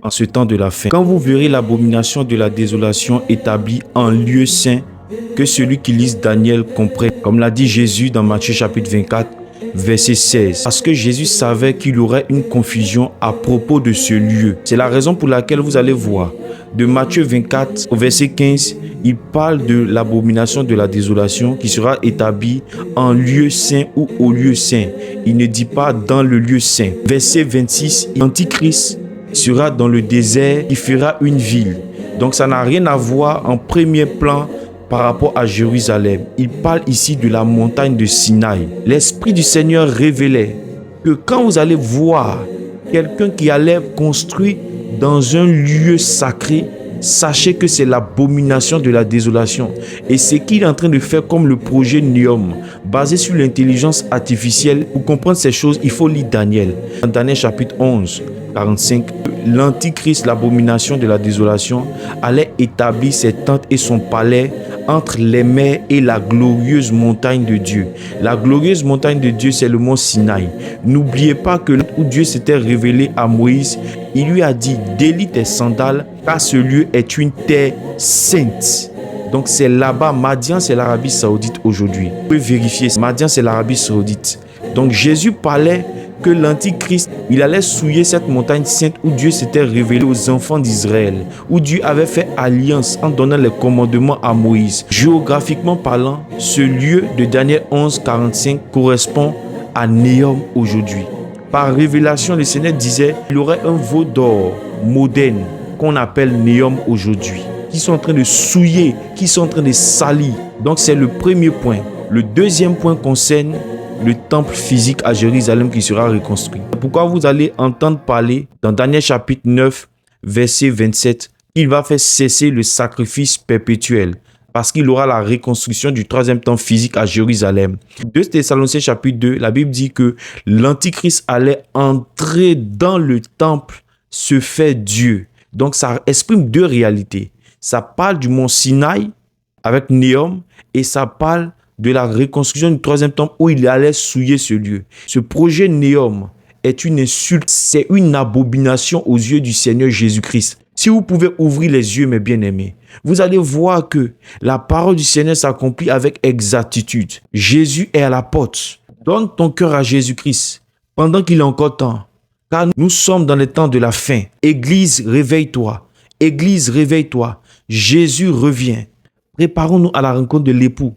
en ce temps de la fin. Quand vous verrez l'abomination de la désolation établie en lieu saint, que celui qui lise Daniel comprenne, comme l'a dit Jésus dans Matthieu chapitre 24, verset 16. Parce que Jésus savait qu'il y aurait une confusion à propos de ce lieu. C'est la raison pour laquelle vous allez voir, de Matthieu 24 au verset 15, il parle de l'abomination de la désolation qui sera établie en lieu saint ou au lieu saint. Il ne dit pas dans le lieu saint. Verset 26, l'Antichrist sera dans le désert, il fera une ville. Donc ça n'a rien à voir en premier plan par rapport à Jérusalem. Il parle ici de la montagne de Sinaï. L'Esprit du Seigneur révélait que quand vous allez voir quelqu'un qui allait construire dans un lieu sacré, sachez que c'est l'abomination de la désolation. Et ce qu'il est en train de faire comme le projet Neom, basé sur l'intelligence artificielle. Pour comprendre ces choses, il faut lire Daniel. Dans Daniel chapitre 11, 45, l'Antichrist, l'abomination de la désolation, allait établir ses tentes et son palais entre les mers et la glorieuse montagne de Dieu. La glorieuse montagne de Dieu, c'est le mont Sinaï. N'oubliez pas que où Dieu s'était révélé à Moïse, il lui a dit « Délie tes sandales, car ce lieu est une terre sainte ». Donc c'est là-bas. Madian, c'est l'Arabie Saoudite aujourd'hui. Vous pouvez vérifier. Madian, c'est l'Arabie Saoudite. Donc Jésus parlait que l'Antichrist, il allait souiller cette montagne sainte où Dieu s'était révélé aux enfants d'Israël, où Dieu avait fait alliance en donnant les commandements à Moïse. Géographiquement parlant, ce lieu de Daniel 11, 45 correspond à Neom aujourd'hui. Par révélation, le Seigneur disait qu'il y aurait un veau d'or moderne qu'on appelle Neom aujourd'hui, qui sont en train de souiller, qui sont en train de salir. Donc c'est le premier point. Le deuxième point concerne le temple physique à Jérusalem qui sera reconstruit. Pourquoi vous allez entendre parler dans Daniel chapitre 9, verset 27, il va faire cesser le sacrifice perpétuel parce qu'il aura la reconstruction du troisième temple physique à Jérusalem. 2 Thessaloniciens chapitre 2, la Bible dit que l'Antichrist allait entrer dans le temple, se faire Dieu. Donc ça exprime deux réalités. Ça parle du mont Sinaï avec Neom et ça parle de la reconstruction du troisième temple où il allait souiller ce lieu. Ce projet Neom est une insulte, c'est une abomination aux yeux du Seigneur Jésus-Christ. Si vous pouvez ouvrir les yeux, mes bien-aimés, vous allez voir que la parole du Seigneur s'accomplit avec exactitude. Jésus est à la porte. Donne ton cœur à Jésus-Christ pendant qu'il est encore temps, car nous sommes dans les temps de la fin. Église, réveille-toi. Église, réveille-toi. Jésus revient. Préparons-nous à la rencontre de l'époux.